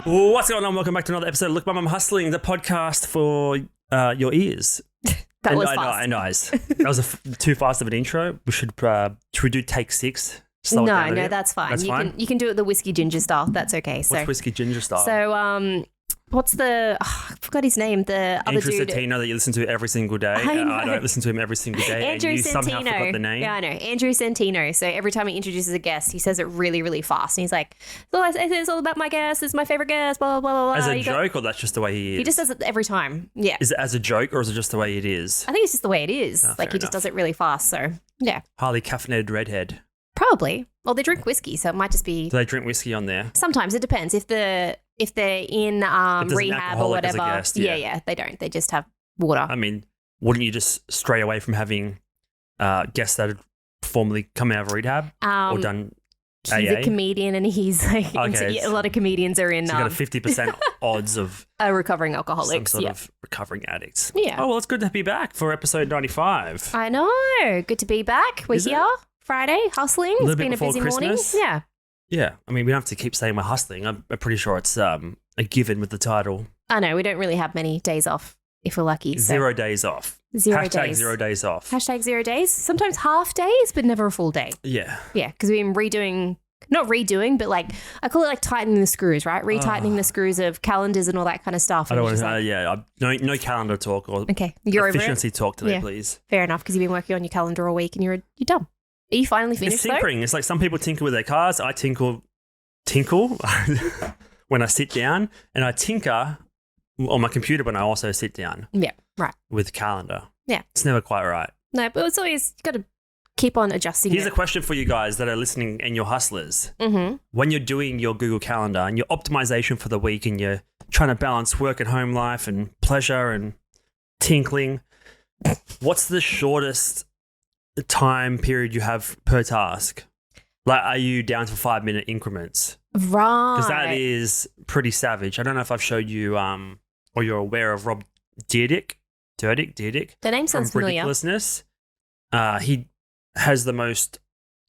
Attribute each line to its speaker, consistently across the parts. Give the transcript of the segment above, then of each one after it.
Speaker 1: What's going on? Welcome back to another episode of Look Mum, I'm Hustling, the podcast for your ears.
Speaker 2: That was
Speaker 1: fast.
Speaker 2: fast.
Speaker 1: Eyes. That was too fast of an intro. Should we do take 6? Slow it down a
Speaker 2: No,
Speaker 1: bit?
Speaker 2: that's fine.
Speaker 1: That's fine?
Speaker 2: You can do it the whiskey ginger style. That's okay.
Speaker 1: What's whiskey ginger style?
Speaker 2: So what's the I forgot his name. The other
Speaker 1: Andrew
Speaker 2: dude.
Speaker 1: Santino that you listen to every single day.
Speaker 2: I know.
Speaker 1: I don't listen to him every single day.
Speaker 2: Andrew
Speaker 1: and you
Speaker 2: Santino.
Speaker 1: somehow forgot the name.
Speaker 2: Yeah, I know. Andrew Santino. So every time he introduces a guest, he says it really, really fast. And he's like, so it's all about my guest. It's my favorite guest, blah, blah, blah, blah.
Speaker 1: As a joke, or that's just the way he is?
Speaker 2: He just does it every time. Yeah.
Speaker 1: Is it as a joke, or is it just the way it is?
Speaker 2: I think it's just the way it is.
Speaker 1: Oh,
Speaker 2: like he just does it really fast. So yeah.
Speaker 1: Highly caffeinated redhead.
Speaker 2: Probably. Well, they drink whiskey, so it might just be.
Speaker 1: Do they drink whiskey on there?
Speaker 2: Sometimes it depends. If they're in rehab or whatever,
Speaker 1: guest,
Speaker 2: yeah, they don't. They just have water.
Speaker 1: I mean, wouldn't you just stray away from having guests that had formerly come out of rehab or done
Speaker 2: He's
Speaker 1: AA?
Speaker 2: a comedian, and he's like
Speaker 1: Okay,
Speaker 2: a lot of comedians are in.
Speaker 1: So you got a 50% odds of
Speaker 2: recovering alcoholics,
Speaker 1: some sort of recovering addicts.
Speaker 2: Yeah.
Speaker 1: Oh well, it's good to be back for episode 95.
Speaker 2: I know. Good to be back. We're here Friday hustling.
Speaker 1: A little
Speaker 2: It's
Speaker 1: bit
Speaker 2: been a
Speaker 1: before
Speaker 2: busy
Speaker 1: Christmas.
Speaker 2: morning. Yeah.
Speaker 1: Yeah, I mean we don't have to keep saying we're hustling. I'm pretty sure it's a given with the title.
Speaker 2: I know. We don't really have many days off if we're lucky. So.
Speaker 1: 0 days off.
Speaker 2: Hashtag
Speaker 1: 0 days off.
Speaker 2: Hashtag 0 days. Sometimes half days, but never a full day.
Speaker 1: Yeah.
Speaker 2: Yeah, because we've been not redoing, but like I call it like tightening the screws, right? Retightening the screws of calendars and all that kind of stuff.
Speaker 1: I don't want
Speaker 2: to.
Speaker 1: to. No calendar talk or
Speaker 2: Okay, you're
Speaker 1: efficiency
Speaker 2: over it?
Speaker 1: talk today,
Speaker 2: Yeah.
Speaker 1: please.
Speaker 2: Fair enough, because you've been working on your calendar all week and you're done. Are you finally finished?
Speaker 1: It's tinkering. It's like some people tinker with their cars. I tinkle when I sit down, and I tinker on my computer when I also sit down.
Speaker 2: Yeah, right.
Speaker 1: With calendar.
Speaker 2: Yeah,
Speaker 1: it's never quite right.
Speaker 2: No, but it's always got to keep on adjusting.
Speaker 1: Here's a question for you guys that are listening and you're hustlers.
Speaker 2: Mm-hmm.
Speaker 1: When you're doing your Google Calendar and your optimization for the week, and you're trying to balance work and home life and pleasure and tinkling, what's the shortest time period you have per task? Like, are you down to 5-minute increments?
Speaker 2: Right.
Speaker 1: Because that is pretty savage. I don't know if I've showed you or you're aware of Rob Dyrdek.
Speaker 2: The name sounds
Speaker 1: from
Speaker 2: familiar.
Speaker 1: Ridiculousness. He has the most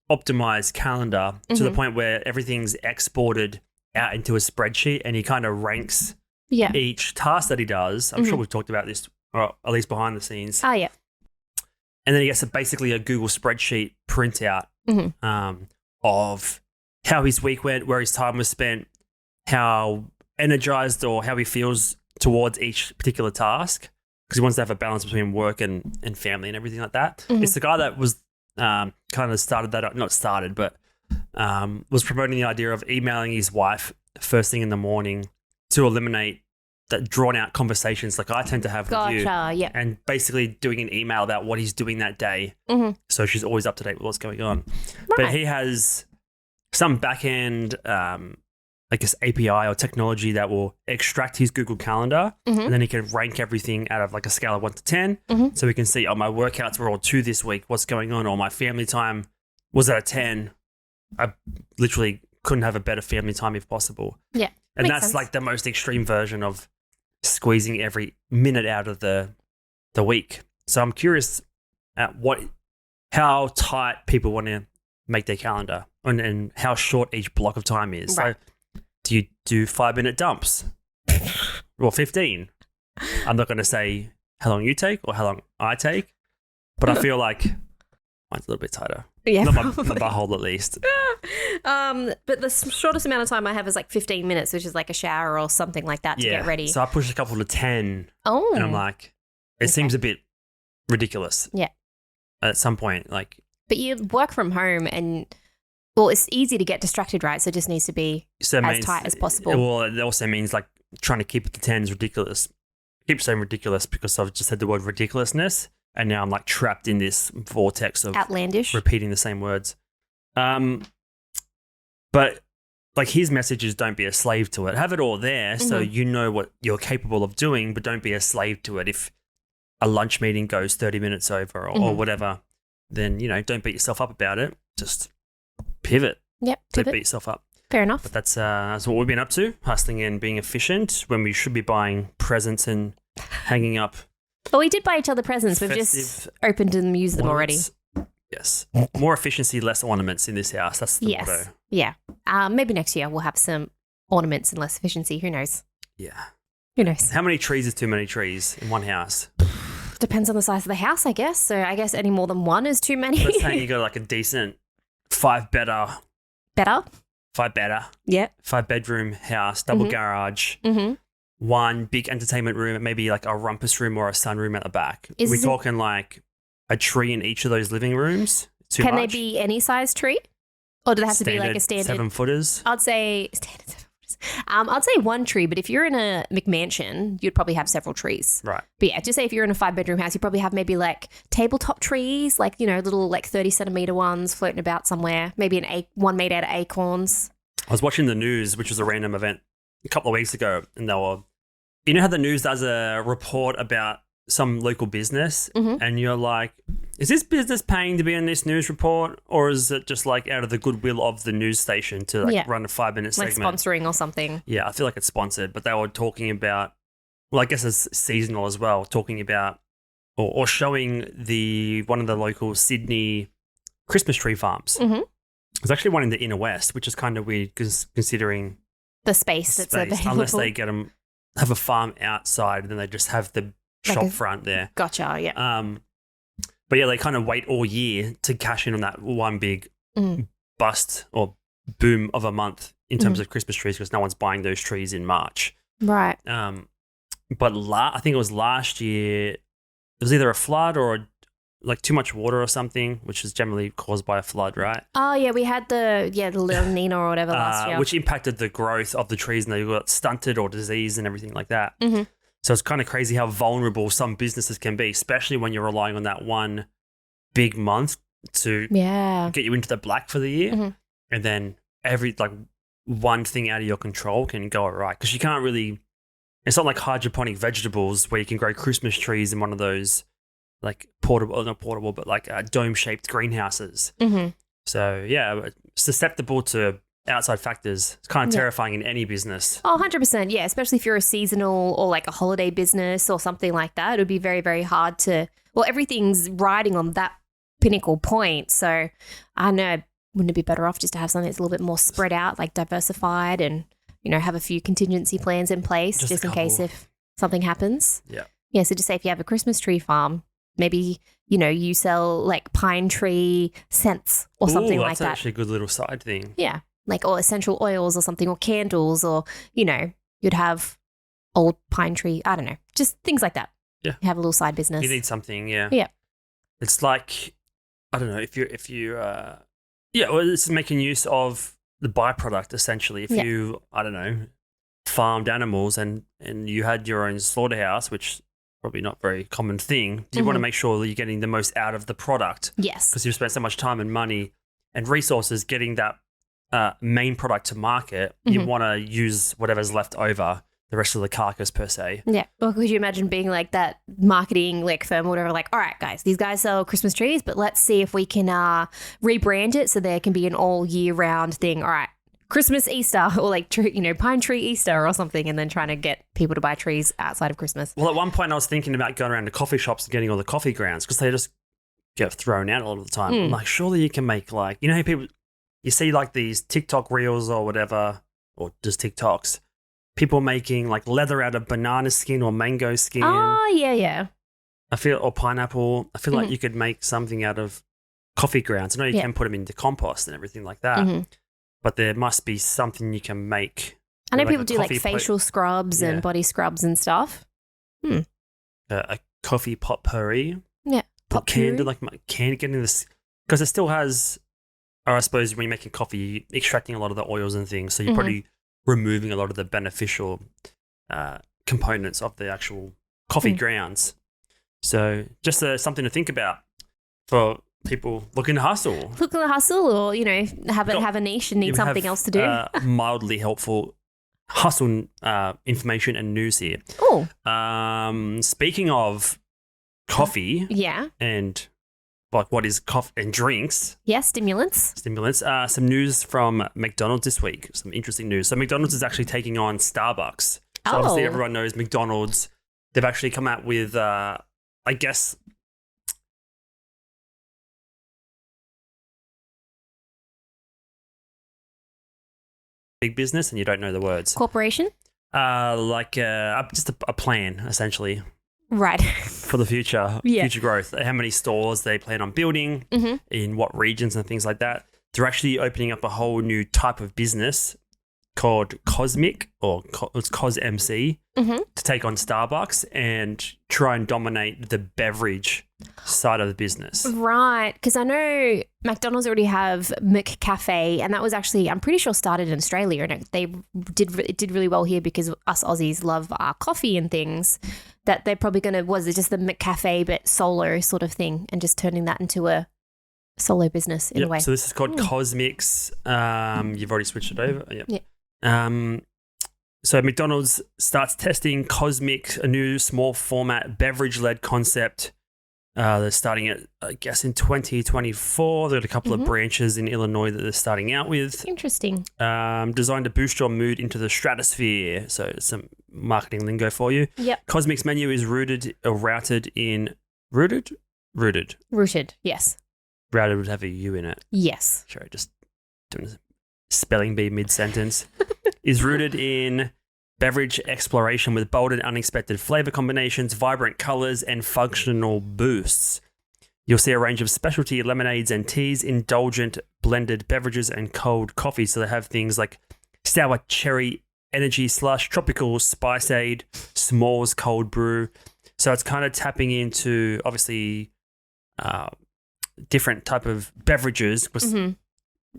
Speaker 1: optimized calendar to the point where everything's exported out into a spreadsheet, and he kind of ranks each task that he does. I'm sure we've talked about this, or at least behind the scenes.
Speaker 2: Oh, yeah.
Speaker 1: And then he gets basically a Google spreadsheet printout of how his week went, where his time was spent, how energized or how he feels towards each particular task, because he wants to have a balance between work and family and everything like that. It's the guy that was kind of started that, not started, but was promoting the idea of emailing his wife first thing in the morning to eliminate that drawn out conversations like I tend to have with you.
Speaker 2: Yeah.
Speaker 1: And basically doing an email about what he's doing that day. So she's always up to date with what's going on.
Speaker 2: Right.
Speaker 1: But he has some back end, I guess, API or technology that will extract his Google Calendar, and then he can rank everything out of like a scale of 1 to 10. So we can see, my workouts were all 2 this week. What's going on? Or my family time was at a 10. I literally couldn't have a better family time if possible.
Speaker 2: Yeah.
Speaker 1: And
Speaker 2: Makes
Speaker 1: that's
Speaker 2: sense.
Speaker 1: like the most extreme version of squeezing every minute out of the week. So I'm curious at how tight people want to make their calendar and how short each block of time is.
Speaker 2: Right.
Speaker 1: So do you do 5-minute dumps or 15? I'm not going to say how long you take or how long I take, but I feel like mine's a little bit tighter.
Speaker 2: Yeah,
Speaker 1: not my butthole at least.
Speaker 2: But the shortest amount of time I have is like 15 minutes, which is like a shower or something like that to get ready.
Speaker 1: So I push a couple to 10.
Speaker 2: Oh.
Speaker 1: And I'm like, it seems a bit ridiculous.
Speaker 2: Yeah.
Speaker 1: At some point, like.
Speaker 2: But you work from home and, well, it's easy to get distracted, right? So it just needs to be tight as possible.
Speaker 1: Well, it also means like trying to keep it to 10 is ridiculous. I keep saying ridiculous because I've just said the word ridiculousness, and now I'm like trapped in this vortex of
Speaker 2: outlandish
Speaker 1: repeating the same words. But like his message is, don't be a slave to it. Have it all there so you know what you're capable of doing, but don't be a slave to it. If a lunch meeting goes 30 minutes over or whatever, then, don't beat yourself up about it. Just pivot.
Speaker 2: Yep.
Speaker 1: Don't beat yourself up.
Speaker 2: Fair enough.
Speaker 1: But that's what we've been up to, hustling and being efficient when we should be buying presents and hanging up.
Speaker 2: Well, we did buy each other presents. We've just opened and used them already.
Speaker 1: Yes. More efficiency, less ornaments in this house. That's the motto.
Speaker 2: Yeah. Maybe next year we'll have some ornaments and less efficiency. Who knows?
Speaker 1: Yeah.
Speaker 2: Who knows?
Speaker 1: How many trees is too many trees in one house?
Speaker 2: Depends on the size of the house, I guess. So I guess any more than one is too many.
Speaker 1: Let's say you got like a decent
Speaker 2: Better?
Speaker 1: 5-bedroom house, double garage, one big entertainment room, maybe like a rumpus room or a sunroom at the back. We're talking like a tree in each of those living rooms.
Speaker 2: Can they be any size tree? Or do they have to be like a standard
Speaker 1: 7-footers?
Speaker 2: I'd say standard 7-footers. I'd say one tree, but if you're in a McMansion, you'd probably have several trees.
Speaker 1: Right.
Speaker 2: But yeah, just say if you're in a 5-bedroom house, you probably have maybe like tabletop trees, like, you know, little like 30-centimeter ones floating about somewhere. Maybe one made out of acorns.
Speaker 1: I was watching the news, which was a random event a couple of weeks ago, and they were, you know how the news does a report about some local business, and you're like, is this business paying to be on this news report, or is it just like out of the goodwill of the news station to like run a 5-minute segment?
Speaker 2: Like sponsoring or something.
Speaker 1: Yeah, I feel like it's sponsored, but they were talking about, well, I guess it's seasonal as well, talking about or showing one of the local Sydney Christmas tree farms. There's actually one in the inner west, which is kind of weird considering
Speaker 2: the space that's available.
Speaker 1: Unless they have a farm outside and then they just have the shop front there.
Speaker 2: Gotcha, yeah.
Speaker 1: But yeah, they kind of wait all year to cash in on that one big bust or boom of a month in terms of Christmas trees because no one's buying those trees in March.
Speaker 2: Right.
Speaker 1: But I think it was last year, it was either a flood or like too much water or something, which is generally caused by a flood, right?
Speaker 2: Oh, yeah, we had the little Nina or whatever last year.
Speaker 1: Which impacted the growth of the trees and they got stunted or diseased and everything like that. So it's kind of crazy how vulnerable some businesses can be, especially when you're relying on that one big month to get you into the black for the year. And then one thing out of your control can go awry. Because you can't really, it's not like hydroponic vegetables where you can grow Christmas trees in one of those like not portable, but like dome-shaped greenhouses. So yeah, susceptible to outside factors. It's kind of terrifying in any business.
Speaker 2: Oh, 100%. Yeah, especially if you're a seasonal or like a holiday business or something like that. It would be very, very hard to, well, everything's riding on that pinnacle point. So I know, wouldn't it be better off just to have something that's a little bit more spread out, like diversified and, you know, have a few contingency plans in place just in case if something happens?
Speaker 1: Yeah.
Speaker 2: Yeah, so just say if you have a Christmas tree farm, maybe, you know, you sell like pine tree scents or something like that.
Speaker 1: That's actually a good little side thing.
Speaker 2: Yeah. Like, or essential oils or something, or candles, or, you know, you'd have old pine tree, I don't know, just things like that.
Speaker 1: Yeah.
Speaker 2: You have a little side business.
Speaker 1: You need something, yeah.
Speaker 2: Yeah.
Speaker 1: It's like, I don't know, if it's making use of the byproduct essentially. If you, I don't know, farmed animals and you had your own slaughterhouse, which probably not very common thing, you want to make sure that you're getting the most out of the product.
Speaker 2: Yes.
Speaker 1: Because you've spent so much time and money and resources getting that main product to market. You want to use whatever's left over, the rest of the carcass per se.
Speaker 2: Yeah. Well, could you imagine being like that marketing like firm or whatever, like, all right, guys, these guys sell Christmas trees, but let's see if we can rebrand it so there can be an all year round thing. All right, Christmas Easter or like, pine tree Easter or something, and then trying to get people to buy trees outside of Christmas.
Speaker 1: Well, at one point I was thinking about going around to coffee shops and getting all the coffee grounds because they just get thrown out a lot of the time. I'm like, surely you can make like, you know how people, you see like these TikTok reels or whatever, or just TikToks, people making like leather out of banana skin or mango skin.
Speaker 2: Oh, yeah.
Speaker 1: Or pineapple. I feel like you could make something out of coffee grounds. I know you can put them into compost and everything like that, but there must be something you can make.
Speaker 2: I know people do like facial scrubs and body scrubs and stuff.
Speaker 1: A coffee potpourri.
Speaker 2: Yeah.
Speaker 1: Getting this, because it still has, or I suppose when you're making coffee, you're extracting a lot of the oils and things, so you're probably removing a lot of the beneficial components of the actual coffee grounds. So just something to think about for people looking to hustle.
Speaker 2: Or, you know, have a niche and need something else to do.
Speaker 1: Mildly helpful hustle information and news here.
Speaker 2: Oh.
Speaker 1: Speaking of coffee.
Speaker 2: Yeah.
Speaker 1: And like what is coffee and drinks.
Speaker 2: Yeah, stimulants.
Speaker 1: Some news from McDonald's this week. Some interesting news. So McDonald's is actually taking on Starbucks. So obviously everyone knows McDonald's. They've actually come out with, I guess, big business and you don't know the words.
Speaker 2: Corporation?
Speaker 1: Just a plan, essentially.
Speaker 2: Right.
Speaker 1: For the future, future growth. How many stores they plan on building, in what regions and things like that. They're actually opening up a whole new type of business called CosMc, or it's CosMc, to take on Starbucks and try and dominate the beverage side of the business.
Speaker 2: Right, because I know McDonald's already have McCafe, and that was actually, I'm pretty sure, started in Australia, and it did really well here because us Aussies love our coffee and things. That they're probably going to, was it just the McCafe but solo sort of thing, and just turning that into a solo business in a way.
Speaker 1: So this is called CosMc's. You've already switched it over.
Speaker 2: Yeah.
Speaker 1: So McDonald's starts testing CosMc, a new small format beverage-led concept. They're starting it, I guess, in 2024. They've got a couple of branches in Illinois that they're starting out with.
Speaker 2: Interesting.
Speaker 1: Designed to boost your mood into the stratosphere. So some marketing lingo for you.
Speaker 2: Yep.
Speaker 1: CosMc's menu is rooted,
Speaker 2: Yes.
Speaker 1: Routed would have a U in it.
Speaker 2: Yes.
Speaker 1: Sure, just doing a spelling bee mid-sentence. Is rooted in beverage exploration with bold and unexpected flavor combinations, vibrant colors, and functional boosts. You'll see a range of specialty lemonades and teas, indulgent blended beverages, and cold coffee. So they have things like sour cherry energy slush, tropical spiceade, s'mores cold brew. So it's kind of tapping into, obviously, different type of beverages.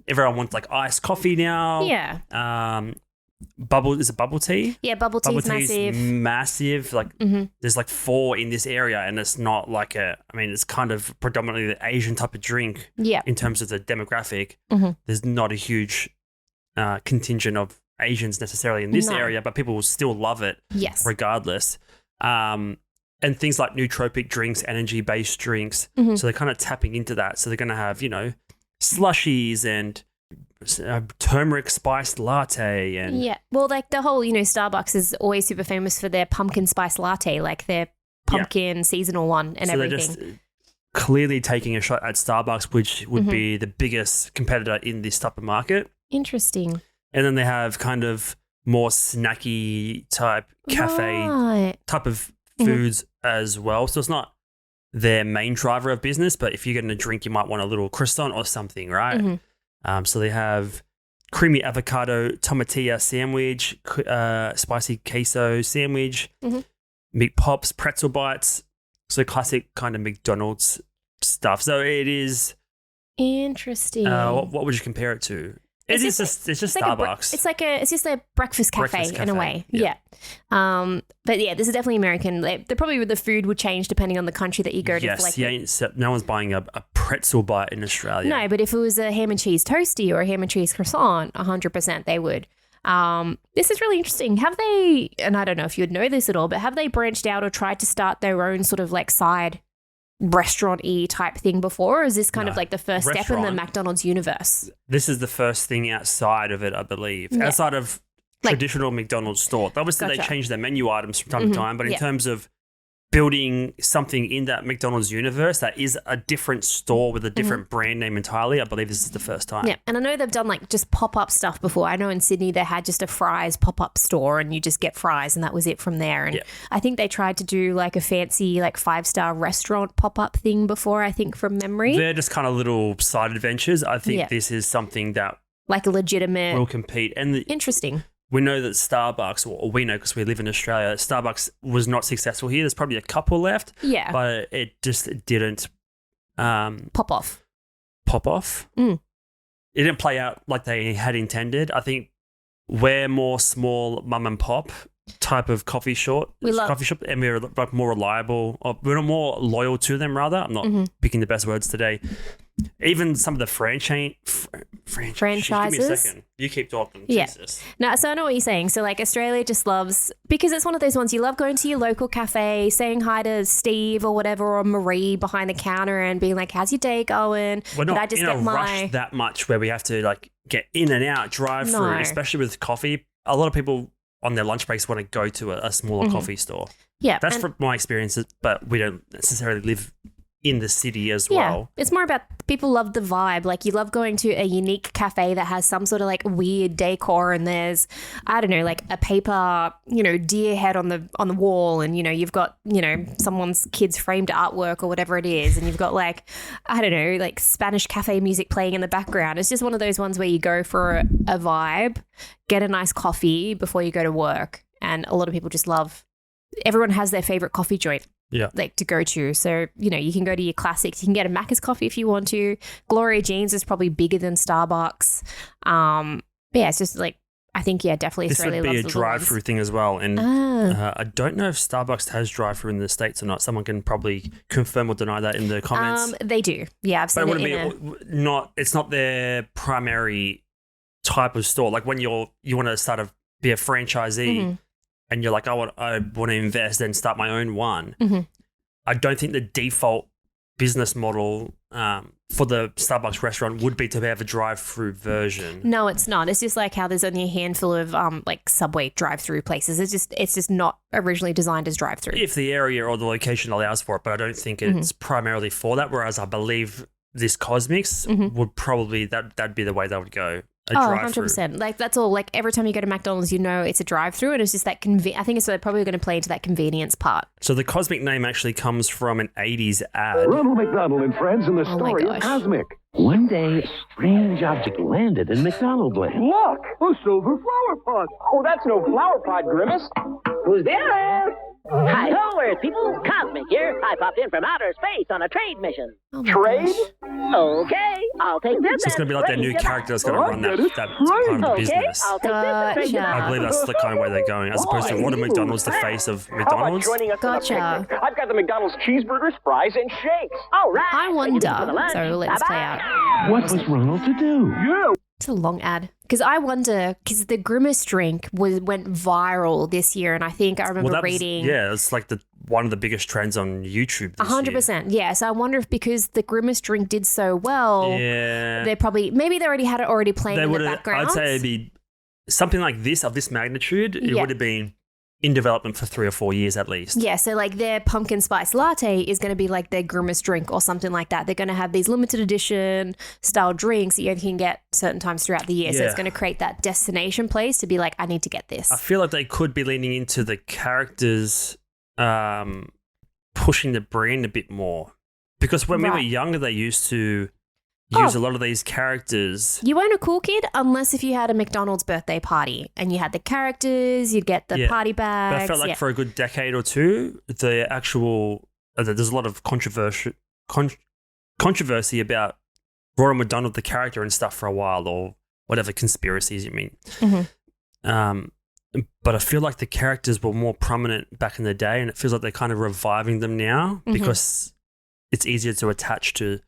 Speaker 1: Everyone wants like iced coffee now.
Speaker 2: Yeah.
Speaker 1: Is it bubble tea?
Speaker 2: Yeah, bubble tea's massive.
Speaker 1: Massive. Like there's like 4 in this area, and it's not like it's kind of predominantly the Asian type of drink.
Speaker 2: Yeah.
Speaker 1: In terms of the demographic, there's not a huge contingent of Asians necessarily in this area, but people will still love it.
Speaker 2: Yes.
Speaker 1: Regardless. And things like nootropic drinks, energy-based drinks. So they're kind of tapping into that. So they're going to have, slushies and turmeric spiced latte. And
Speaker 2: well, like the whole, Starbucks is always super famous for their pumpkin spice latte, like their pumpkin seasonal one and everything.
Speaker 1: They're just clearly taking a shot at Starbucks, which would be the biggest competitor in this type of market.
Speaker 2: Interesting.
Speaker 1: And then they have kind of more snacky type cafe type of foods as well. So it's not their main driver of business, but if you're getting a drink, you might want a little croissant or something, right? So they have creamy avocado tomatilla sandwich, spicy queso sandwich, meat pops, pretzel bites. So classic kind of McDonald's stuff. So it is
Speaker 2: interesting.
Speaker 1: What would you compare it to? It's just Starbucks.
Speaker 2: It's just a breakfast cafe in a way. Yeah. But yeah, this is definitely American. They're probably the food would change depending on the country that you go to.
Speaker 1: Yes, no one's buying a pretzel bite in Australia.
Speaker 2: No, but if it was a ham and cheese toasty or a ham and cheese croissant, 100% they would. This is really interesting. Have they, and I don't know if you'd know this at all, but have they branched out or tried to start their own sort of like side restaurant-y type thing before, or is this kind of like the first step in the McDonald's universe?
Speaker 1: This is the first thing outside of it, I believe. Outside of traditional McDonald's store. Obviously, they change their menu items from time to time, but in terms of building something in that McDonald's universe that is a different store with a different brand name entirely, I believe this is the first time.
Speaker 2: Yeah, and I know they've done like just pop-up stuff before. I know in Sydney they had just a fries pop-up store and you just get fries and that was it from there. And I think they tried to do like a fancy like 5-star restaurant pop-up thing before, I think, from memory.
Speaker 1: They're just kind of little side adventures. I think this is something that
Speaker 2: like a legitimate
Speaker 1: will compete. And
Speaker 2: interesting.
Speaker 1: We know that Starbucks, or we know because we live in Australia, Starbucks was not successful here. There's probably a couple left.
Speaker 2: Yeah.
Speaker 1: But it just didn't
Speaker 2: pop off.
Speaker 1: It didn't play out like they had intended. I think we're more small mum and pop type of coffee shop, and we're like more reliable, or we're more loyal to them rather. I'm not picking the best words today. Even some of the franchises.
Speaker 2: Give
Speaker 1: me a second. You keep talking.
Speaker 2: Yeah.
Speaker 1: Jesus.
Speaker 2: No, so I know what you're saying. So like Australia just loves, because it's one of those ones you love going to your local cafe, saying hi to Steve or whatever, or Marie behind the counter and being like, how's your day going?
Speaker 1: We're not in a rush that much where we have to like get in and out, drive through, especially with coffee. A lot of people on their lunch breaks want to go to a smaller coffee store.
Speaker 2: Yeah.
Speaker 1: That's from my experiences, but we don't necessarily live in the city as well.
Speaker 2: It's more about people love the vibe. Like you love going to a unique cafe that has some sort of like weird decor and there's, I don't know, like a paper, deer head on the wall and, you've got, someone's kid's framed artwork or whatever it is. And you've got like, I don't know, like Spanish cafe music playing in the background. It's just one of those ones where you go for a vibe, get a nice coffee before you go to work. And a lot of people just love, everyone has their favorite coffee joint.
Speaker 1: Yeah.
Speaker 2: Like to go to. So, you can go to your classics. You can get a Macca's coffee if you want to. Gloria Jean's is probably bigger than Starbucks. But yeah, it's just like, I think, definitely
Speaker 1: this
Speaker 2: Australia
Speaker 1: would be
Speaker 2: loves
Speaker 1: a
Speaker 2: the
Speaker 1: drive-through thing as well. And I don't know if Starbucks has drive-through in the States or not. Someone can probably confirm or deny that in the comments.
Speaker 2: They do. Yeah, I've seen
Speaker 1: but
Speaker 2: it
Speaker 1: it's not their primary type of store. Like when you want to be a franchisee, and you're like, I want to invest and start my own one.
Speaker 2: Mm-hmm.
Speaker 1: I don't think the default business model for the Starbucks restaurant would be to have a drive-through version.
Speaker 2: No, it's not. It's just like how there's only a handful of like Subway drive-through places. It's just not originally designed as drive-through.
Speaker 1: If the area or the location allows for it, but I don't think it's primarily for that. Whereas I believe this CosMc would probably that'd be the way they would go. Drive-through.
Speaker 2: 100%. Like that's all. Like every time you go to McDonald's, it's a drive-through, and it's just that I think it's probably going to play into that convenience part.
Speaker 1: So the CosMc name actually comes from an 80s ad.
Speaker 3: Ronald McDonald and friends in the story of CosMc.
Speaker 4: One day, a strange object landed in McDonald land.
Speaker 3: Look, a silver flower pot.
Speaker 5: Oh, that's no flower pot, Grimace.
Speaker 6: Who's there? Hi-ho, Earth people. CosMc here. I popped in from outer space on a trade mission.
Speaker 5: Trade?
Speaker 6: Okay, I'll take this.
Speaker 1: So it's going to be like that new character that's going to run that part of the business.
Speaker 6: I'll take this.
Speaker 1: I believe that's the kind of way they're going, as opposed to what are McDonald's the face of
Speaker 5: How about
Speaker 1: McDonald's?
Speaker 5: joining us on a
Speaker 2: Gotcha.
Speaker 5: picnic? I've got the McDonald's cheeseburgers, fries, and shakes.
Speaker 6: All right.
Speaker 2: I wonder. So let's play out.
Speaker 4: What was Ronald to do?
Speaker 2: It's a long ad. Because I wonder, because the Grimace drink went viral this year, and I think I remember reading.
Speaker 1: It's like one of the biggest trends on YouTube this
Speaker 2: 100%. Yeah. So I wonder if because the Grimace drink did so well, they probably, maybe they already had it playing in the background.
Speaker 1: I'd say it'd be something like this, of this magnitude, it would have been in development for 3 or 4 years at least.
Speaker 2: Yeah, so like their pumpkin spice latte is going to be like their Grimace drink or something like that. They're going to have these limited edition style drinks that you can get certain times throughout the year. So it's going to create that destination place to be like, I need to get this.
Speaker 1: I feel like they could be leaning into the characters pushing the brand a bit more. Because when we were younger, they used to use a lot of these characters.
Speaker 2: You weren't a cool kid unless if you had a McDonald's birthday party and you had the characters, you'd get the party bags.
Speaker 1: But I felt like for a good decade or two, the actual there's a lot of controversy about Ronald McDonald, the character and stuff for a while, or whatever conspiracies you mean. But I feel like the characters were more prominent back in the day, and it feels like they're kind of reviving them now because it's easier to attach to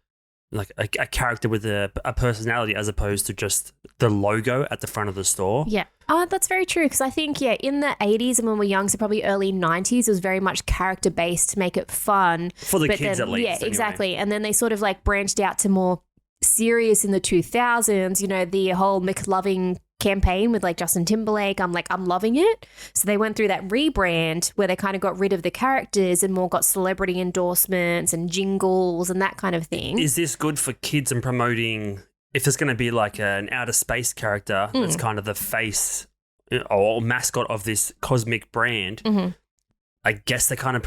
Speaker 1: like a character with a personality as opposed to just the logo at the front of the store.
Speaker 2: Yeah. Oh, that's very true. Because I think, in the 80s and when we were young, so probably early 90s, it was very much character-based to make it fun.
Speaker 1: For the kids at least.
Speaker 2: Yeah,
Speaker 1: anyway.
Speaker 2: exactly. And then they sort of like branched out to more serious in the 2000s, the whole McLovin campaign with like Justin Timberlake. I'm loving it. So they went through that rebrand where they kind of got rid of the characters and more got celebrity endorsements and jingles and that kind of thing.
Speaker 1: Is this good for kids and promoting, if there's going to be like an outer space character that's kind of the face or mascot of this CosMc brand, I guess they're kind of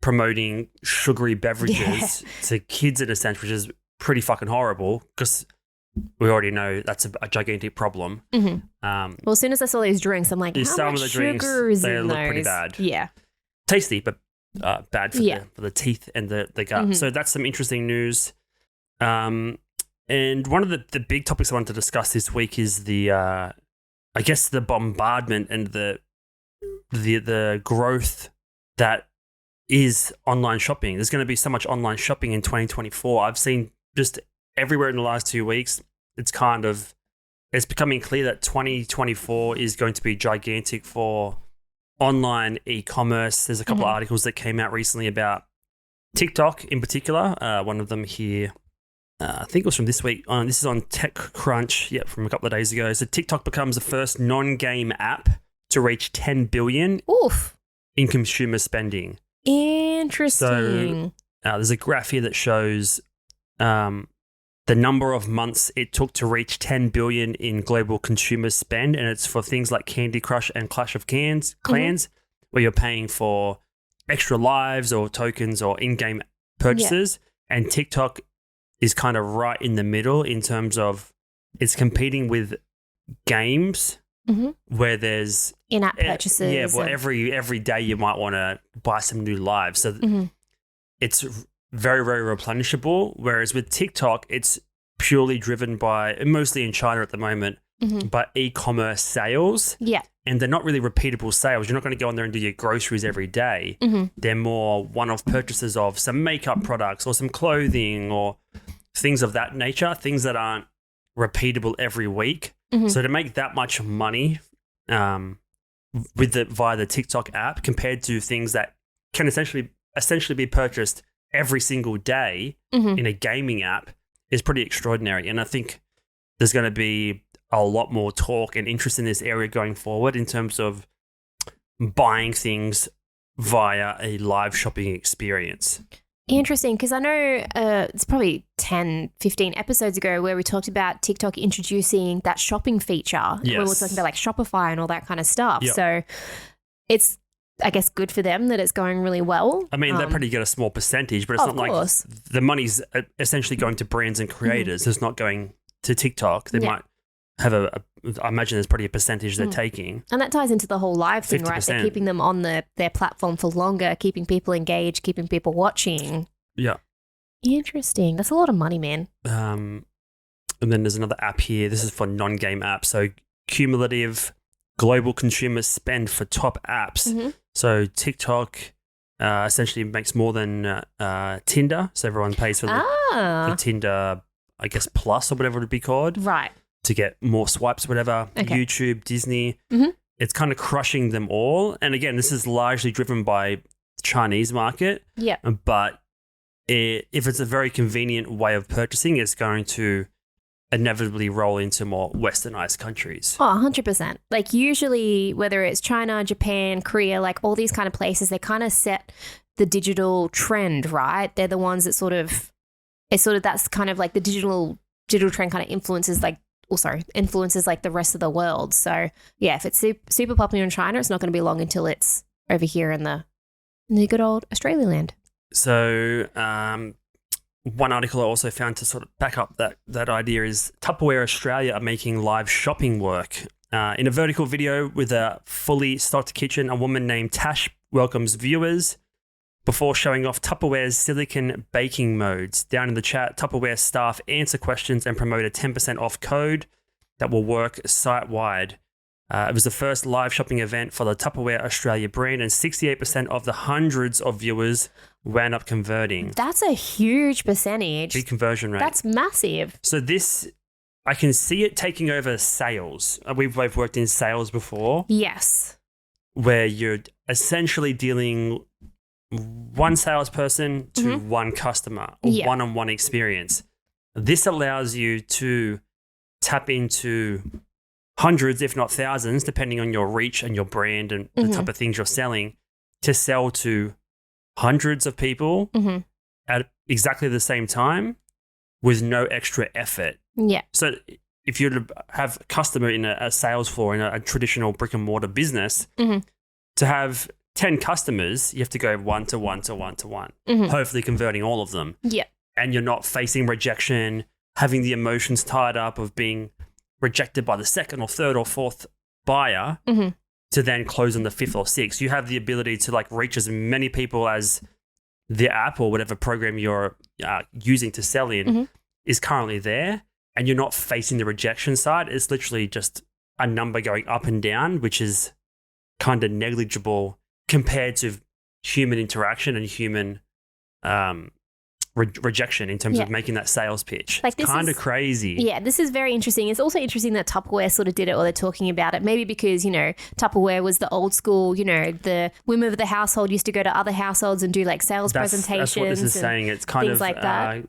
Speaker 1: promoting sugary beverages to kids in a sense, which is pretty fucking horrible because we already know that's a gigantic problem.
Speaker 2: Well, as soon as I saw these drinks, I'm like, how much sugar is in those?
Speaker 1: They look pretty bad.
Speaker 2: Yeah.
Speaker 1: Tasty, but bad for the teeth and the gut. So that's some interesting news. And one of the big topics I wanted to discuss this week is the bombardment and the growth that is online shopping. There's going to be so much online shopping in 2024. I've seen just everywhere in the last 2 weeks, it's becoming clear that 2024 is going to be gigantic for online e-commerce. There's a couple of articles that came out recently about TikTok in particular. One of them here, I think it was from this week. This is on TechCrunch, from a couple of days ago. So TikTok becomes the first non-game app to reach 10 billion in consumer spending.
Speaker 2: Interesting.
Speaker 1: there's a graph here that shows the number of months it took to reach 10 billion in global consumer spend, and it's for things like Candy Crush and Clash of Clans, where you're paying for extra lives or tokens or in-game purchases. Yeah. And TikTok is kind of right in the middle in terms of it's competing with games where there's
Speaker 2: in-app purchases.
Speaker 1: Yeah, well, every day you might want to buy some new lives. So it's very, very replenishable. Whereas with TikTok, it's purely driven by, mostly in China at the moment, by e-commerce sales.
Speaker 2: Yeah.
Speaker 1: And they're not really repeatable sales. You're not going to go on there and do your groceries every day. They're more one-off purchases of some makeup products or some clothing or things of that nature, things that aren't repeatable every week. So to make that much money via the TikTok app compared to things that can essentially be purchased every single day in a gaming app is pretty extraordinary. And I think there's going to be a lot more talk and interest in this area going forward in terms of buying things via a live shopping experience.
Speaker 2: Interesting, because I know it's probably 10, 15 episodes ago where we talked about TikTok introducing that shopping feature when we were talking about like Shopify and all that kind of stuff. Yep. So it's, I guess, good for them that it's going really well.
Speaker 1: I mean, they probably get a small percentage, but it's not like the money's essentially going to brands and creators. It's not going to TikTok. They might have I imagine there's probably a percentage they're taking.
Speaker 2: And that ties into the whole live thing,
Speaker 1: 50%.
Speaker 2: right? They're keeping them on their platform for longer, keeping people engaged, keeping people watching.
Speaker 1: Yeah.
Speaker 2: Interesting. That's a lot of money, man.
Speaker 1: And then there's another app here. This is for non-game apps. So cumulative global consumer spend for top apps. So TikTok essentially makes more than Tinder. So everyone pays for the Tinder, I guess, Plus or whatever it would be called.
Speaker 2: Right.
Speaker 1: To get more swipes, whatever. Okay. YouTube, Disney. It's kind of crushing them all. And again, this is largely driven by the Chinese market. Yeah. But if it's a very convenient way of purchasing, it's going to inevitably roll into more westernized countries.
Speaker 2: Oh, 100%. Like usually, whether it's China, Japan, Korea, like all these kind of places, they kind of set the digital trend, right? They're the ones that that's kind of like the digital trend kind of influences like the rest of the world. So yeah, if it's super popular in China, it's not going to be long until it's over here in the good old Australia land.
Speaker 1: So one article I also found to sort of back up that idea is Tupperware Australia are making live shopping work. In a vertical video with a fully stocked kitchen, a woman named Tash welcomes viewers before showing off Tupperware's silicon baking modes. Down in the chat, Tupperware staff answer questions and promote a 10% off code that will work site-wide. It was the first live shopping event for the Tupperware Australia brand, and 68% of the hundreds of viewers wound up converting.
Speaker 2: That's a huge percentage.
Speaker 1: Big conversion rate.
Speaker 2: That's massive.
Speaker 1: So this, I can see it taking over sales. We've both worked in sales before.
Speaker 2: Yes.
Speaker 1: Where you're essentially dealing one salesperson to one customer, or one-on-one experience. This allows you to tap into hundreds, if not thousands, depending on your reach and your brand and the type of things you're selling, to sell to hundreds of people at exactly the same time with no extra effort. Yeah. So if you have a customer in a sales floor in a traditional brick and mortar business, to have 10 customers, you have to go one to one to one to one, hopefully converting all of them. Yeah. And you're not facing rejection, having the emotions tied up of being rejected by the second or third or fourth buyer to then close on the fifth or sixth. You have the ability to like reach as many people as the app or whatever program you're using to sell in is currently there, and you're not facing the rejection side. It's literally just a number going up and down, which is kind of negligible compared to human interaction and human rejection in terms of making that sales pitch. Like, it's kind of crazy.
Speaker 2: Yeah, this is very interesting. It's also interesting that Tupperware sort of did it, or they're talking about it, maybe because, Tupperware was the old school, the women of the household used to go to other households and do like sales presentations.
Speaker 1: That's what this is saying. It's kind of
Speaker 2: like that.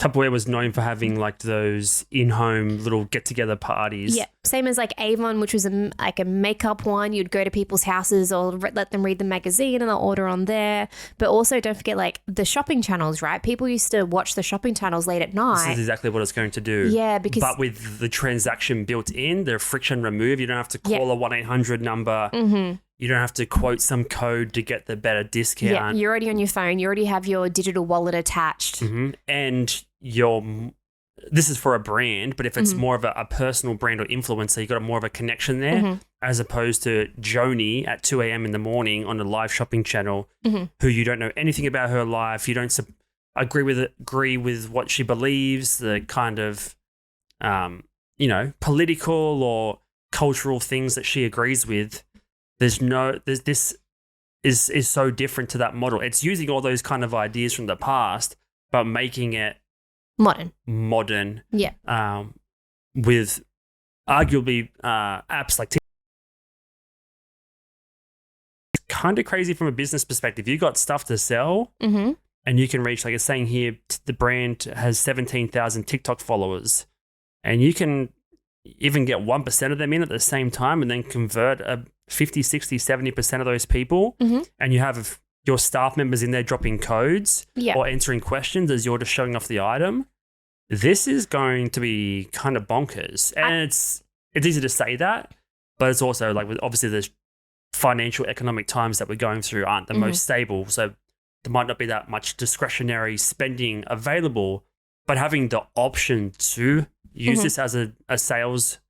Speaker 1: Tupperware was known for having like those in-home little get-together parties.
Speaker 2: Yeah, Same as like Avon, which was like a makeup one. You'd go to people's houses or let them read the magazine and they'll order on there. But also don't forget like the shopping channels, right? People used to watch the shopping channels late at night.
Speaker 1: This is exactly what it's going to do.
Speaker 2: Yeah, because...
Speaker 1: But with the transaction built in, the friction removed, you don't have to call a 1-800 number.
Speaker 2: Mm-hmm.
Speaker 1: You don't have to quote some code to get the better discount.
Speaker 2: Yeah, you're already on your phone. You already have your digital wallet attached.
Speaker 1: Mm-hmm. And this is for a brand, but if it's more of a personal brand or influencer, you got more of a connection there, as opposed to Joni at 2 a.m. in the morning on a live shopping channel, who you don't know anything about her life. You don't agree with what she believes, the kind of, political or cultural things that she agrees with. This is so different to that model. It's using all those kind of ideas from the past, but making it modern.
Speaker 2: Yeah.
Speaker 1: With arguably apps like TikTok. It's kind of crazy from a business perspective. You got stuff to sell, and you can reach, like it's saying here, the brand has 17,000 TikTok followers, and you can even get 1% of them in at the same time and then convert 50, 60, 70% of those people, and you have your staff members in there dropping codes or answering questions as you're just showing off the item. This is going to be kind of bonkers. And it's easy to say that, but it's also like, obviously the financial economic times that we're going through aren't the most stable. So there might not be that much discretionary spending available, but having the option to use this as a sales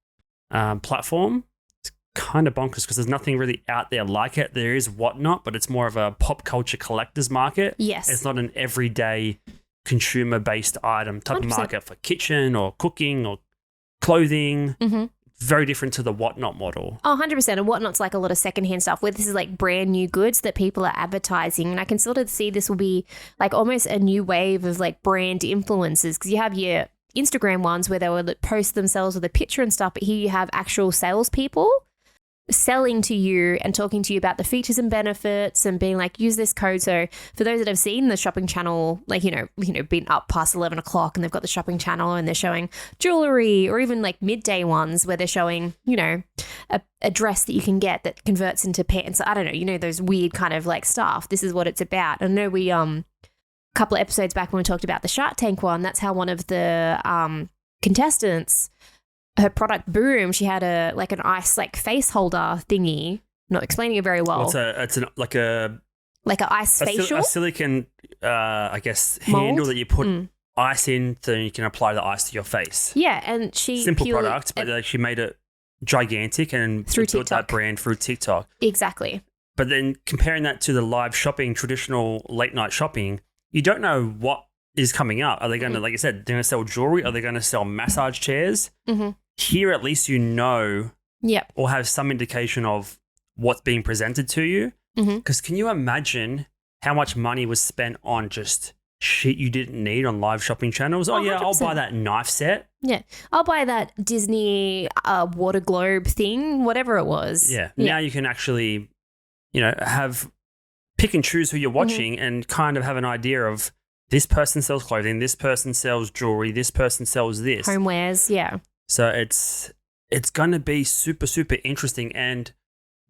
Speaker 1: platform, it's kind of bonkers because there's nothing really out there like it. There is Whatnot, but it's more of a pop culture collector's market.
Speaker 2: Yes.
Speaker 1: It's not an everyday consumer-based item type
Speaker 2: 100%.
Speaker 1: of market for kitchen or cooking or clothing. Very different to the Whatnot model.
Speaker 2: Oh, 100%. And Whatnot's like a lot of secondhand stuff where this is like brand new goods that people are advertising. And I can sort of see this will be like almost a new wave of like brand influencers, because you have your Instagram ones where they will post themselves with a picture and stuff, but here you have actual salespeople selling to you and talking to you about the features and benefits and being like, use this code. So for those that have seen the shopping channel, like, been up past 11 o'clock and they've got the shopping channel and they're showing jewelry, or even like midday ones where they're showing, a dress that you can get that converts into pants. I don't know, those weird kind of like stuff. This is what it's about. I know we, a couple of episodes back when we talked about the Shark Tank one, that's how one of the contestants, her product Boom, she had an ice like face holder thingy. Not explaining it very well.
Speaker 1: It's like an
Speaker 2: ice facial,
Speaker 1: a silicon, I guess, handle that you put ice in, so you can apply the ice to your face.
Speaker 2: Yeah, and she
Speaker 1: simple product, but she made it gigantic and
Speaker 2: through
Speaker 1: built
Speaker 2: TikTok.
Speaker 1: that brand through TikTok.
Speaker 2: Exactly.
Speaker 1: But then comparing that to the live shopping, traditional late night shopping, you don't know what is coming up. Are they going to, like I said, they're going to sell jewelry? Are they going to sell massage chairs? Here, at least or have some indication of what's being presented to you. Because can you imagine how much money was spent on just shit you didn't need on live shopping channels? Oh, yeah,
Speaker 2: 100%.
Speaker 1: I'll buy that knife set.
Speaker 2: Yeah, I'll buy that Disney water globe thing, whatever it was.
Speaker 1: Yeah. Now you can actually, have pick and choose who you're watching and kind of have an idea of this person sells clothing, this person sells jewelry, this person sells this.
Speaker 2: Homewares, yeah.
Speaker 1: So it's going to be super, super interesting. And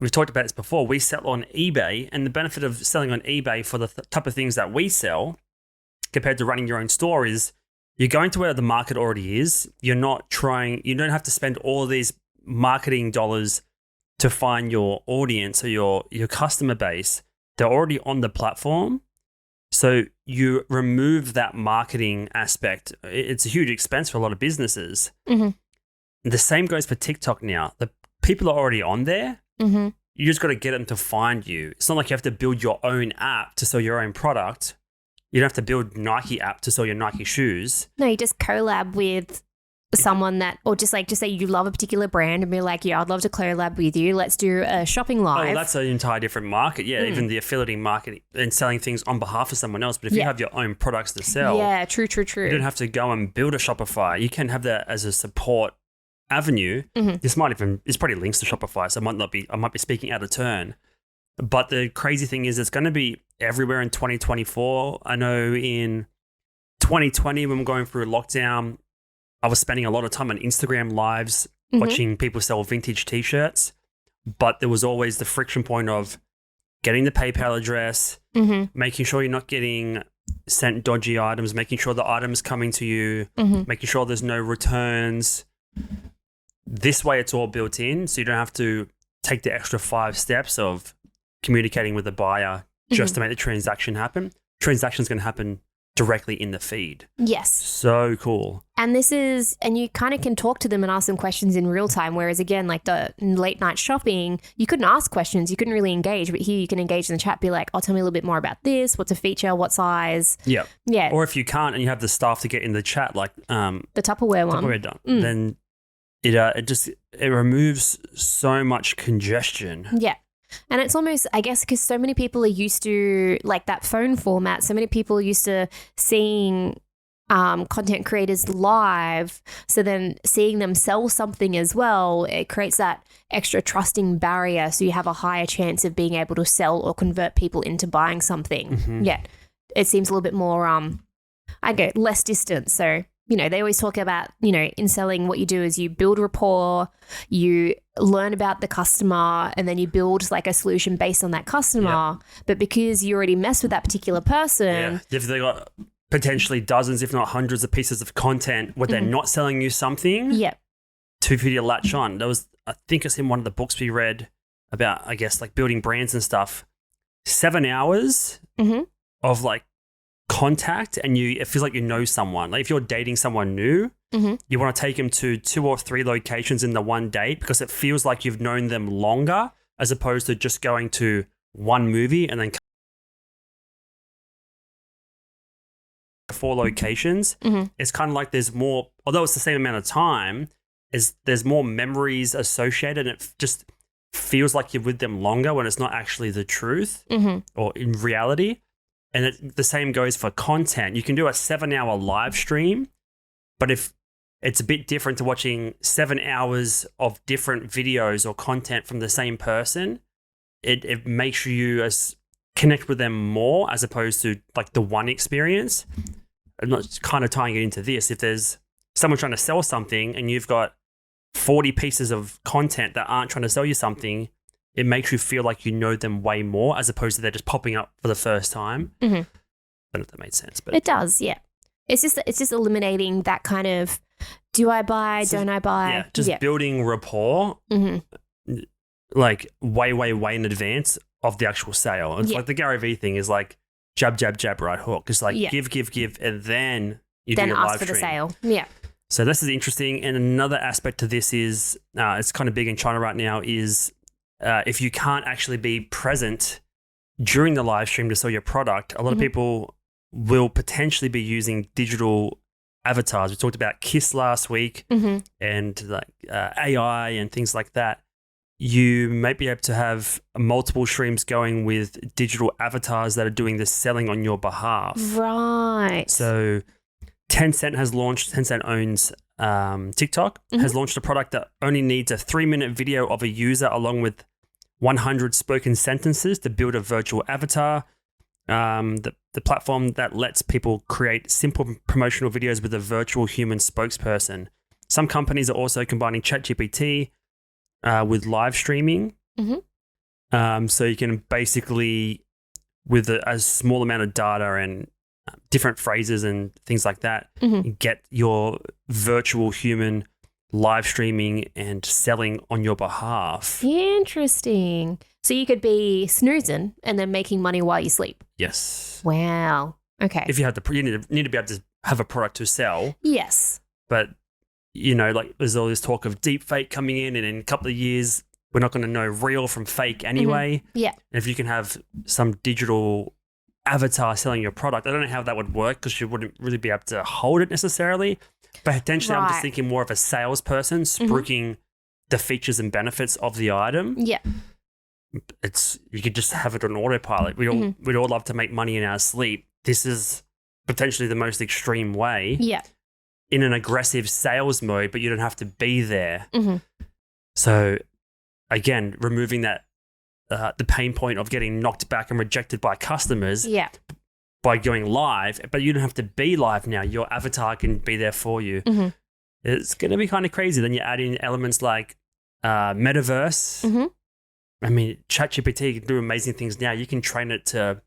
Speaker 1: we've talked about this before. We sell on eBay, and the benefit of selling on eBay for the type of things that we sell compared to running your own store is you're going to where the market already is. You don't have to spend all of these marketing dollars to find your audience or your customer base. They're already on the platform. So you remove that marketing aspect. It's a huge expense for a lot of businesses. The same goes for TikTok now. The people are already on there. You just got to get them to find you. It's not like you have to build your own app to sell your own product. You don't have to build Nike app to sell your Nike shoes.
Speaker 2: No, you just collab with someone that, or just say you love a particular brand and be like, yeah, I'd love to collab with you. Let's do a shopping live.
Speaker 1: Oh, that's an entire different market. Yeah, even the affiliating market and selling things on behalf of someone else. But if you have your own products to sell,
Speaker 2: yeah, true.
Speaker 1: You don't have to go and build a Shopify. You can have that as a support avenue. It's probably links to Shopify, so I might be speaking out of turn. But the crazy thing is it's going to be everywhere in 2024. I know in 2020 when we're going through lockdown, I was spending a lot of time on Instagram lives watching people sell vintage T-shirts, but there was always the friction point of getting the PayPal address, making sure you're not getting sent dodgy items, making sure the item's coming to you, making sure there's no returns. This way it's all built in, so you don't have to take the extra 5 steps of communicating with the buyer just to make the transaction happen. Transaction's going to happen directly in the feed.
Speaker 2: Yes.
Speaker 1: So cool.
Speaker 2: And you kind of can talk to them and ask them questions in real time. Whereas again, like the late night shopping, you couldn't ask questions. You couldn't really engage. But here you can engage in the chat, be like, oh, tell me a little bit more about this. What's a feature? What size?
Speaker 1: Yeah.
Speaker 2: Yeah.
Speaker 1: Or if you can't and you have the staff to get in the chat, like
Speaker 2: the Tupperware one.
Speaker 1: Tupperware done, then it removes so much congestion.
Speaker 2: Yeah. And it's almost, I guess, because so many people are used to like that phone format. So many people are used to seeing content creators live. So then seeing them sell something as well, it creates that extra trusting barrier. So you have a higher chance of being able to sell or convert people into buying something. Yeah. It seems a little bit more, less distant. So, they always talk about, in selling, what you do is you build rapport, you learn about the customer, and then you build like a solution based on that customer. Yep. But because you already mess with that particular person.
Speaker 1: If they got potentially dozens, if not hundreds of pieces of content where they're not selling you something.
Speaker 2: Yep.
Speaker 1: For you to latch on. I think it's in one of the books we read about, I guess, like building brands and stuff. 7 hours of like contact, and it feels like you know someone. Like if you're dating someone new, you want to take them to 2 or 3 locations in the one date because it feels like you've known them longer as opposed to just going to one movie and then 4 locations. It's kind of like there's more, although it's the same amount of time, there's more memories associated, and it just feels like you're with them longer when it's not actually the truth or in reality. And the same goes for content. You can do a 7-hour live stream, but if it's a bit different to watching 7 hours of different videos or content from the same person, it makes you connect with them more as opposed to like the one experience. I'm not kind of tying it into this. If there's someone trying to sell something and you've got 40 pieces of content that aren't trying to sell you something, it makes you feel like you know them way more as opposed to they're just popping up for the first time. I don't know if that made sense, but
Speaker 2: it does. Yeah, it's just eliminating that kind of do I buy, don't I buy?
Speaker 1: Yeah, building rapport, like way in advance of the actual sale. It's like the Gary Vee thing is like jab, right hook. It's like give, and then you do your live
Speaker 2: ask for
Speaker 1: stream.
Speaker 2: the sale. Yeah.
Speaker 1: So this is interesting. And another aspect to this is it's kind of big in China right now is if you can't actually be present during the live stream to sell your product, a lot of people will potentially be using digital avatars. We talked about Kiss last week and like AI and things like that. You might be able to have multiple streams going with digital avatars that are doing the selling on your behalf.
Speaker 2: Right.
Speaker 1: So Tencent owns TikTok, has launched a product that only needs a 3-minute video of a user along with 100 spoken sentences to build a virtual avatar. The platform that lets people create simple promotional videos with a virtual human spokesperson. Some companies are also combining ChatGPT with live streaming. So you can basically, with a small amount of data and different phrases and things like that, get your virtual human live streaming and selling on your behalf.
Speaker 2: Interesting. So you could be snoozing and then making money while you sleep.
Speaker 1: Yes.
Speaker 2: Wow. Okay.
Speaker 1: If you have you need to be able to have a product to sell.
Speaker 2: Yes.
Speaker 1: But like there's all this talk of deep fake coming in, and in a couple of years we're not going to know real from fake anyway.
Speaker 2: Yeah.
Speaker 1: And if you can have some digital avatar selling your product, I don't know how that would work because you wouldn't really be able to hold it necessarily. But potentially, I'm just thinking more of a salesperson spruiking the features and benefits of the item.
Speaker 2: Yeah.
Speaker 1: You could just have it on autopilot. We'd all love to make money in our sleep. This is potentially the most extreme way.
Speaker 2: Yeah.
Speaker 1: In an aggressive sales mode, but you don't have to be there. So again, removing that the pain point of getting knocked back and rejected by customers.
Speaker 2: Yeah. By
Speaker 1: going live, but you don't have to be live now. Your avatar can be there for you. it's going to be kind of crazy. Then you add in elements like metaverse.
Speaker 2: Mm-hmm.
Speaker 1: I mean, ChatGPT can do amazing things now. You can train it to,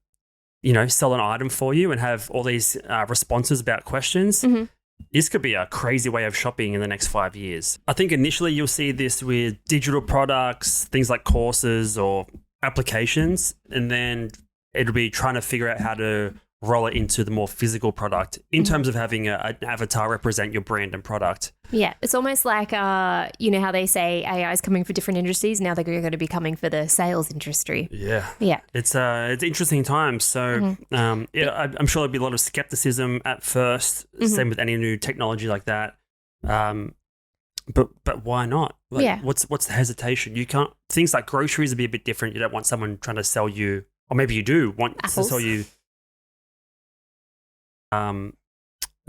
Speaker 1: sell an item for you and have all these responses about questions.
Speaker 2: Mm-hmm.
Speaker 1: This could be a crazy way of shopping in the next 5 years. I think initially you'll see this with digital products, things like courses or applications, and then it'll be trying to figure out how to roll it into the more physical product in terms of having an avatar represent your brand and product.
Speaker 2: Yeah, it's almost like, how they say AI is coming for different industries. Now they're going to be coming for the sales industry.
Speaker 1: Yeah.
Speaker 2: Yeah.
Speaker 1: It's interesting times. So, I'm sure there'll be a lot of skepticism at first, same with any new technology like that. But why not? What's the hesitation? You can't, things like groceries would be a bit different. You don't want someone trying to sell you, or maybe you do want
Speaker 2: apples.
Speaker 1: to sell you,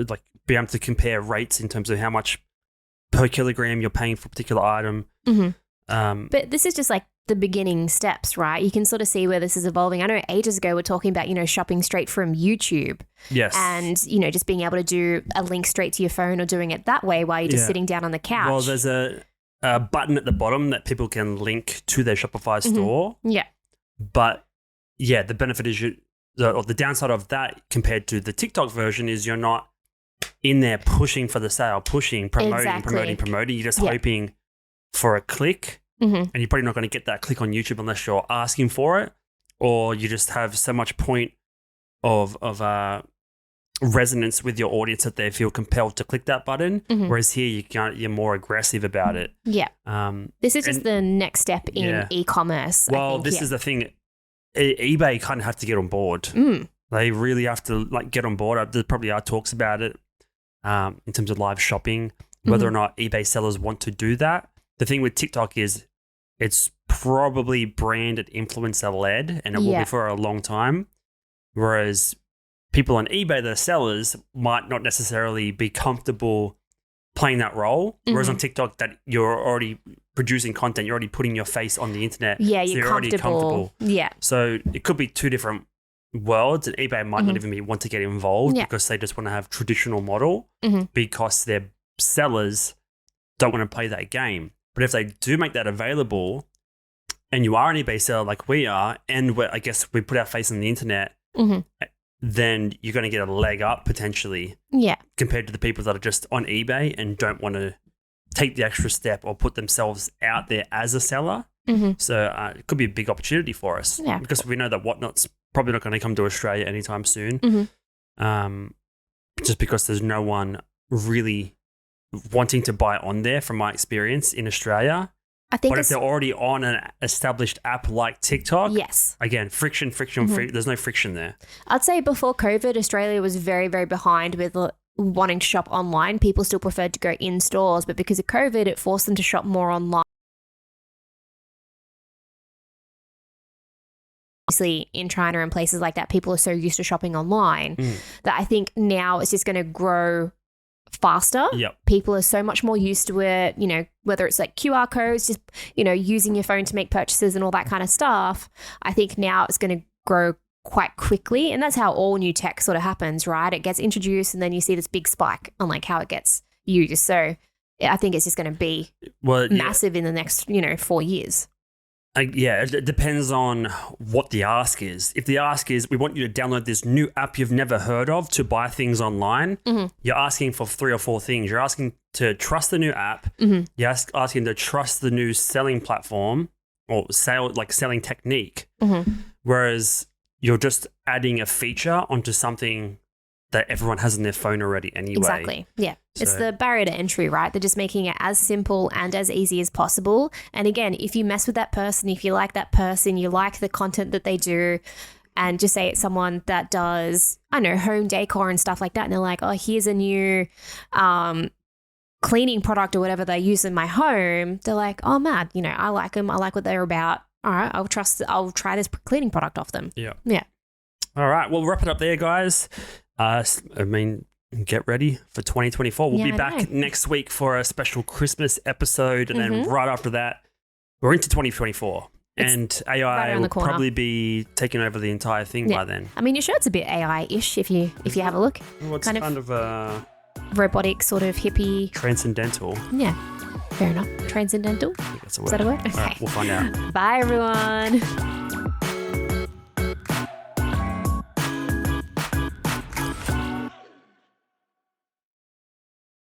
Speaker 1: like be able to compare rates in terms of how much per kilogram you're paying for a particular item.
Speaker 2: Mm-hmm. But this is just like the beginning steps, right? You can sort of see where this is evolving. I know ages ago we're talking about, shopping straight from YouTube.
Speaker 1: Yes.
Speaker 2: And, just being able to do a link straight to your phone or doing it that way while you're just sitting down on the couch.
Speaker 1: Well, there's a button at the bottom that people can link to their Shopify store.
Speaker 2: Yeah.
Speaker 1: But yeah, the benefit is the downside of that compared to the TikTok version is you're not in there pushing for the sale, promoting. You're just hoping for a click.
Speaker 2: Mm-hmm.
Speaker 1: And you're probably not going to get that click on YouTube unless you're asking for it, or you just have so much point of resonance with your audience that they feel compelled to click that button.
Speaker 2: Mm-hmm.
Speaker 1: Whereas here you're more aggressive about it.
Speaker 2: Yeah. This is just the next step in e-commerce.
Speaker 1: Well, this is the thing. eBay kind of have to get on board. They really have to get on board. There probably are talks about it in terms of live shopping, whether or not eBay sellers want to do that. The thing with TikTok is it's probably brand and influencer led, and it will be for a long time. Whereas people on eBay, the sellers, might not necessarily be comfortable playing that role. Whereas on TikTok, that you're already producing content, you're already putting your face on the internet.
Speaker 2: Yeah,
Speaker 1: so
Speaker 2: you're
Speaker 1: already comfortable.
Speaker 2: Yeah.
Speaker 1: So it could be two different worlds, and eBay might not even want to get involved because they just want to have traditional model because their sellers don't want to play that game. But if they do make that available, and you are an eBay seller like we are, and I guess we put our face on the internet, then you're going to get a leg up potentially compared to the people that are just on eBay and don't want to take the extra step or put themselves out there as a seller. So it could be a big opportunity for us because we know that Whatnot's probably not going to come to Australia anytime soon, just because there's no one really wanting to buy on there from my experience in Australia.
Speaker 2: I think
Speaker 1: but if they're already on an established app like TikTok, again, friction, there's no friction there.
Speaker 2: I'd say before COVID, Australia was very, very behind with wanting to shop online. People still preferred to go in stores, but because of COVID, it forced them to shop more online. Obviously, in China and places like that, people are so used to shopping online that I think now it's just going to grow faster. People are so much more used to it, whether it's like QR codes, just, using your phone to make purchases and all that kind of stuff. I think now it's going to grow quite quickly. And that's how all new tech sort of happens, right? It gets introduced and then you see this big spike on how it gets used. So I think it's just going to be massive in the next, 4 years.
Speaker 1: It depends on what the ask is. If the ask is, we want you to download this new app you've never heard of to buy things online, you're asking for 3 or 4 things. You're asking to trust the new app. You're asking to trust the new selling platform or selling technique. Whereas you're just adding a feature onto something that everyone has on their phone already anyway.
Speaker 2: Exactly. Yeah. So, it's the barrier to entry, right? They're just making it as simple and as easy as possible. And again, if you mess with that person, if you like that person, you like the content that they do, and just say it's someone that does, home decor and stuff like that, and they're like, oh, here's a new cleaning product or whatever they use in my home, they're like, oh, mad, I like them. I like what they're about. All right, I'll try this cleaning product off them.
Speaker 1: Yeah.
Speaker 2: All
Speaker 1: right, we'll wrap it up there, guys. Get ready for 2024. We'll be back next week for a special Christmas episode. And then right after that, we're into 2024. And AI will probably be taking over the entire thing by then.
Speaker 2: I mean, your shirt's a bit AI-ish if you have a look.
Speaker 1: Well, it's kind of
Speaker 2: robotic sort of hippie.
Speaker 1: Transcendental.
Speaker 2: Yeah, fair enough. Transcendental.
Speaker 1: I think that's a word.
Speaker 2: Is that a word?
Speaker 1: All right, we'll find out.
Speaker 2: Bye, everyone.